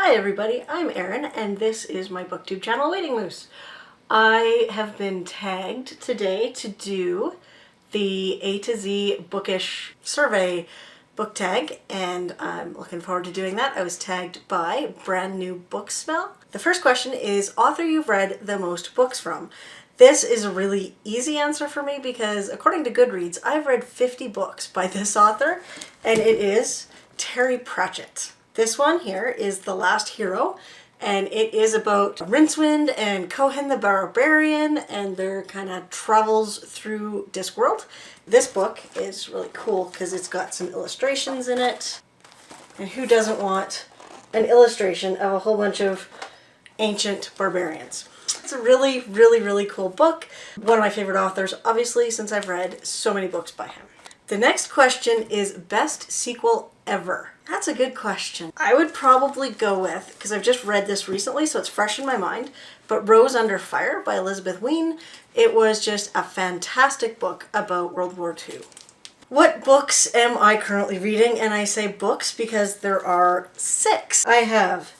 Hi everybody, I'm Erin and this is my booktube channel Waiting Moose. I have been tagged today to do the A to Z bookish survey book tag and I'm looking forward to doing that. I was tagged by brandnewbooksmell. The first question is author you've read the most books from. This is a really easy answer for me because according to Goodreads I've read 50 books by this author and it is Terry Pratchett. This one here is The Last Hero, and it is about Rincewind and Cohen the Barbarian and their kind of travels through Discworld. This book is really cool because it's got some illustrations in it. And who doesn't want an illustration of a whole bunch of ancient barbarians? It's a really, really cool book. One of my favorite authors, obviously, since I've read so many books by him. The next question is best sequel ever. That's a good question. I would probably go with, because I've just read this recently, so it's fresh in my mind, but Rose Under Fire by Elizabeth Wein. It was just a fantastic book about World War II. What books am I currently reading? And I say books because there are 6. I have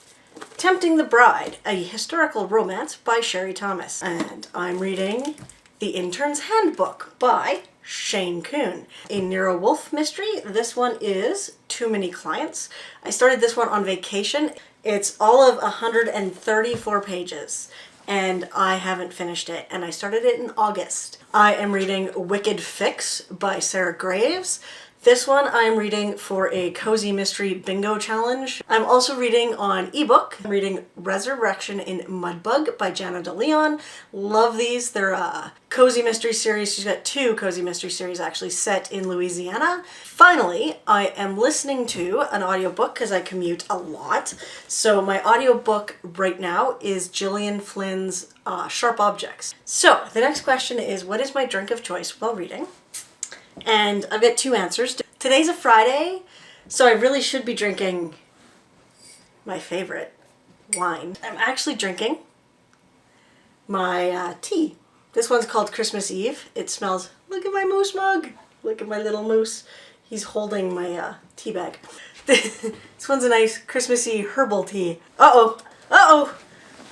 Tempting the Bride, a historical romance by Sherry Thomas. And I'm reading The Intern's Handbook by Shane Coon. A Nero Wolfe mystery. This one is Too Many Clients. I started this one on vacation. It's all of 134 pages and I haven't finished it and I started it in August. I am reading Wicked Fix by Sarah Graves. This one I'm reading for a cozy mystery bingo challenge. I'm also reading on ebook. I'm reading Resurrection in Mudbug by Jana DeLeon. Love these. They're a cozy mystery series. She's got 2 cozy mystery series actually set in Louisiana. Finally, I am listening to an audiobook because I commute a lot. So my audiobook right now is Gillian Flynn's Sharp Objects. So the next question is, what is my drink of choice while reading? And I've got 2 answers. Today's a Friday, so I really should be drinking my favorite wine. I'm actually drinking my tea. This one's called Christmas Eve. It smells, look at my moose mug. Look at my little moose. He's holding my tea bag. This one's a nice Christmassy herbal tea. Uh-oh, uh-oh.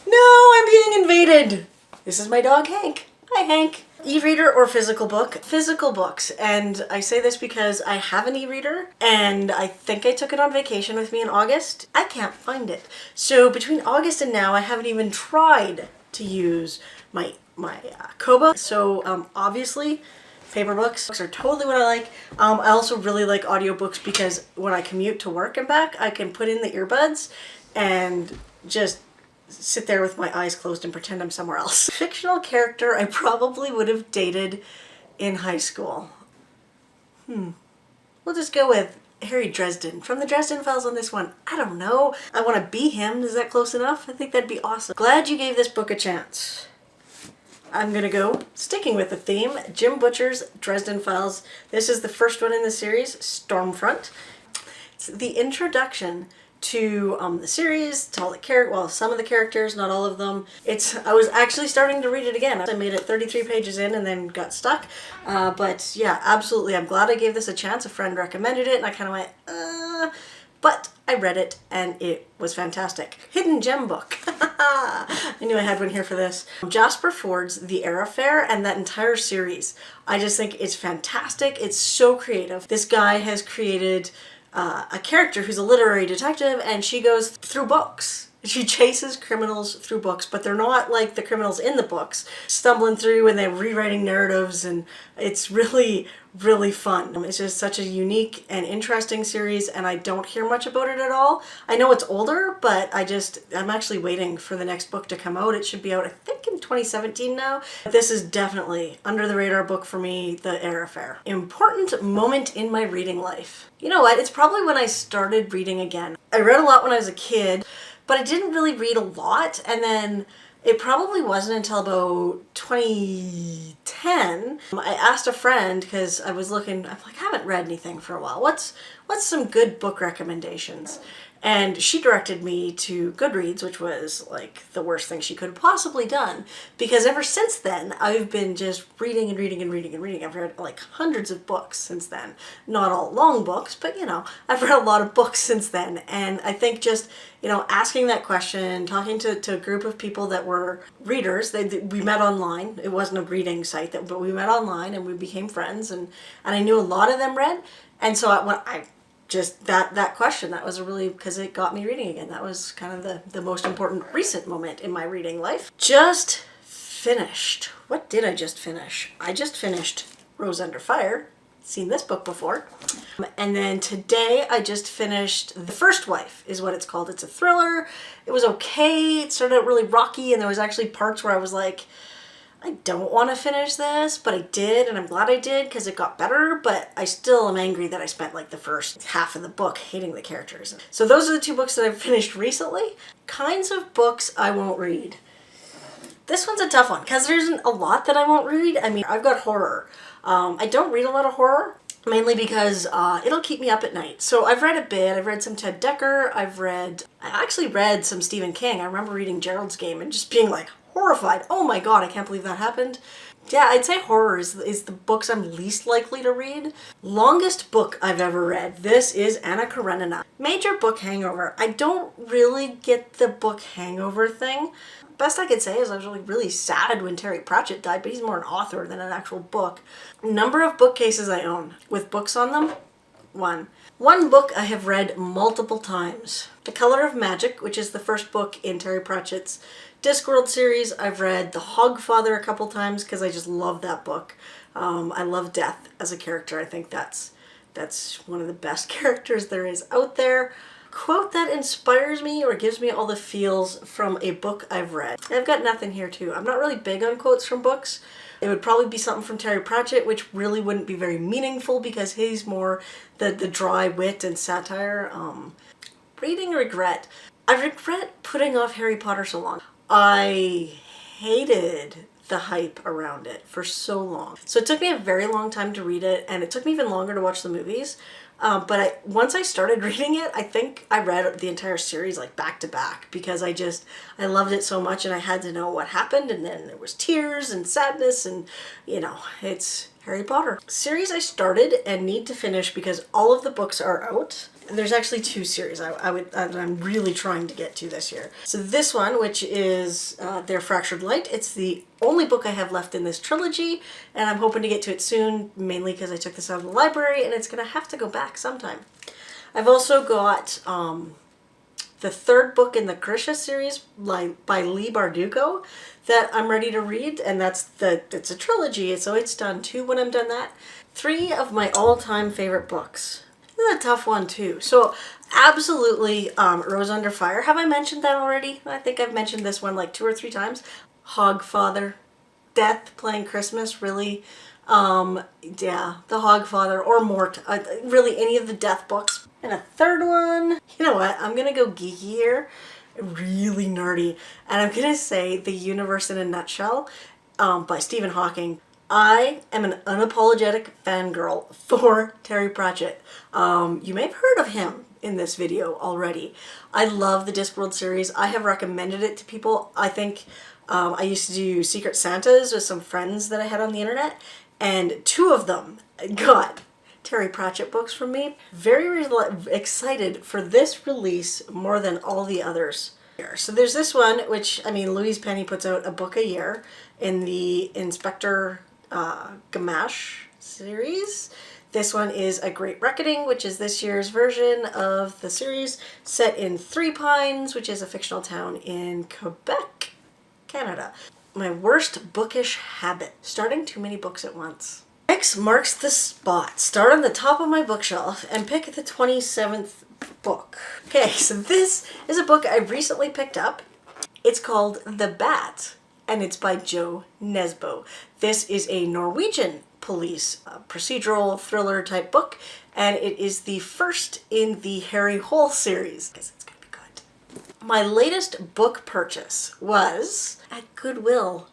No, I'm being invaded. This is my dog Hank. Hi Hank. E-reader or physical book? Physical books. And I say this because I have an e-reader and I think I took it on vacation with me in August. I can't find it. So between August and now I haven't even tried to use my Kobo. So obviously paper books are totally what I like. I also really like audiobooks because when I commute to work and back I can put in the earbuds and just sit there with my eyes closed and pretend I'm somewhere else. Fictional character I probably would have dated in high school. We'll just go with Harry Dresden from the Dresden Files on this one. I don't know. I want to be him. Is that close enough? I think that'd be awesome. Glad you gave this book a chance. I'm gonna go, sticking with the theme, Jim Butcher's Dresden Files. This is the first one in the series, Stormfront. It's the introduction to the series, to all the characters, well, some of the characters, not all of them. I was actually starting to read it again. I made it 33 pages in and then got stuck. But yeah, absolutely. I'm glad I gave this a chance. A friend recommended it and I kind of went, but I read it and it was fantastic. Hidden gem book. I knew I had one here for this. Jasper Ford's The Air Affair and that entire series. I just think it's fantastic. It's so creative. This guy has created a character who's a literary detective and she goes through books. She chases criminals through books, but they're not like the criminals in the books, stumbling through and they're rewriting narratives, and it's really fun. It's just such a unique and interesting series and I don't hear much about it at all. I know it's older, but I'm actually waiting for the next book to come out. It should be out, I think, in 2017 now. This is definitely under the radar book for me, The Air Affair. Important moment in my reading life. You know what? It's probably when I started reading again. I read a lot when I was a kid, but I didn't really read a lot, and then it probably wasn't until about 2010. I asked a friend because I was looking, I'm like, I haven't read anything for a while. What's some good book recommendations? And she directed me to Goodreads, which was like the worst thing she could have possibly done, because ever since then I've been just reading and reading and reading and reading. I've read like hundreds of books since then. Not all long books, but you know, I've read a lot of books since then. And I think just, you know, asking that question, talking to a group of people that were readers, we met online. It wasn't a reading site, but we met online and we became friends, and I knew a lot of them read. And so when I just that question, that was a really, because it got me reading again. That was kind of the most important recent moment in my reading life. Just finished. What did I just finish? I just finished Rose Under Fire. Seen this book before. And then today I just finished The First Wife is what it's called. It's a thriller. It was okay. It started out really rocky, and there was actually parts where I was like, I don't want to finish this, but I did, and I'm glad I did because it got better, but I still am angry that I spent like the first half of the book hating the characters. So those are the two books that I've finished recently. Kinds of books I won't read. This one's a tough one because there isn't a lot that I won't read. I mean, I've got horror. I don't read a lot of horror, mainly because it'll keep me up at night. So I've read a bit. I've read some Ted Dekker. I actually read some Stephen King. I remember reading Gerald's Game and just being like, horrified. Oh my god, I can't believe that happened. Yeah, I'd say horror is the books I'm least likely to read. Longest book I've ever read. This is Anna Karenina. Major book hangover. I don't really get the book hangover thing. Best I could say is I was really sad when Terry Pratchett died, but he's more an author than an actual book. Number of bookcases I own with books on them, 1. One book I have read multiple times. The Color of Magic, which is the first book in Terry Pratchett's Discworld series. I've read The Hogfather a couple times because I just love that book. I love Death as a character. I think that's one of the best characters there is out there. Quote that inspires me or gives me all the feels from a book I've read. I've got nothing here too. I'm not really big on quotes from books. It would probably be something from Terry Pratchett, which really wouldn't be very meaningful because he's more the dry wit and satire. Reading regret. I regret putting off Harry Potter so long. I hated the hype around it for so long. So it took me a very long time to read it, and it took me even longer to watch the movies. But once I started reading it, I think I read the entire series like back to back because I loved it so much and I had to know what happened, and then there was tears and sadness, and you know, it's Harry Potter. Series I started and need to finish because all of the books are out. There's actually 2 series I'm really trying to get to this year. So this one, which is Their Fractured Light, it's the only book I have left in this trilogy, and I'm hoping to get to it soon, mainly because I took this out of the library, and it's going to have to go back sometime. I've also got the 3rd book in the Krisha series by Leigh Bardugo that I'm ready to read, and it's a trilogy, so it's done too when I'm done that. 3 of my all-time favorite books. This is a tough one too. So absolutely Rose Under Fire. Have I mentioned that already? I think I've mentioned this one like 2 or 3 times. Hogfather. Death Playing Christmas, really. Yeah, The Hogfather or Mort. Really any of the Death books. And a 3rd one. You know what? I'm going to go geeky here. Really nerdy. And I'm going to say The Universe in a Nutshell by Stephen Hawking. I am an unapologetic fangirl for Terry Pratchett. You may have heard of him in this video already. I love the Discworld series. I have recommended it to people. I think I used to do Secret Santas with some friends that I had on the internet, and 2 of them got Terry Pratchett books from me. Very excited for this release more than all the others. So there's this one, which, I mean, Louise Penny puts out a book a year in the Inspector Gamache series. This one is A Great Reckoning, which is this year's version of the series, set in Three Pines, which is a fictional town in Quebec, Canada. My worst bookish habit: starting too many books at once. X marks the spot. Start on the top of my bookshelf and pick the 27th book. Okay, so this is a book I recently picked up. It's called The Bat, and it's by Jo Nesbø. This is a Norwegian police procedural thriller type book, and it is the first in the Harry Hole series. Guess it's gonna be good. My latest book purchase was at Goodwill.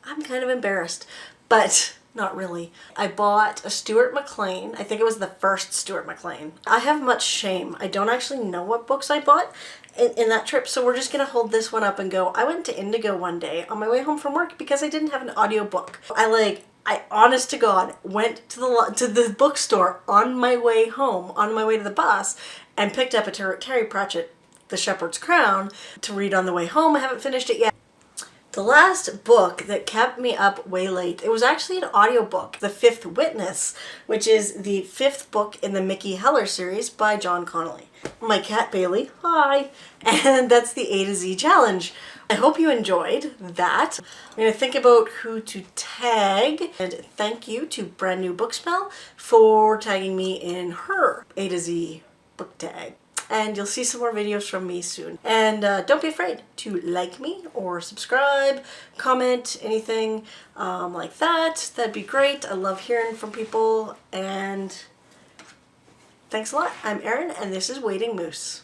I'm kind of embarrassed, but Not really. I bought a Stuart McLean. I think it was the first Stuart McLean. I have much shame. I don't actually know what books I bought in that trip, so we're just gonna hold this one up and go. I went to Indigo one day on my way home from work because I didn't have an audiobook. I honest to God went to the bookstore on my way home, on my way to the bus, and picked up a Terry Pratchett, The Shepherd's Crown, to read on the way home. I haven't finished it yet. The last book that kept me up way late, it was actually an audiobook, The Fifth Witness, which is the 5th book in the Mickey Heller series by John Connolly. My cat Bailey, hi! And that's the A to Z challenge. I hope you enjoyed that. I'm going to think about who to tag, and thank you to Brand New Booksmell for tagging me in her A to Z book tag. And you'll see some more videos from me soon. And don't be afraid to like me or subscribe, comment, anything like that. That'd be great. I love hearing from people. And thanks a lot. I'm Erin, and this is Wading Moose.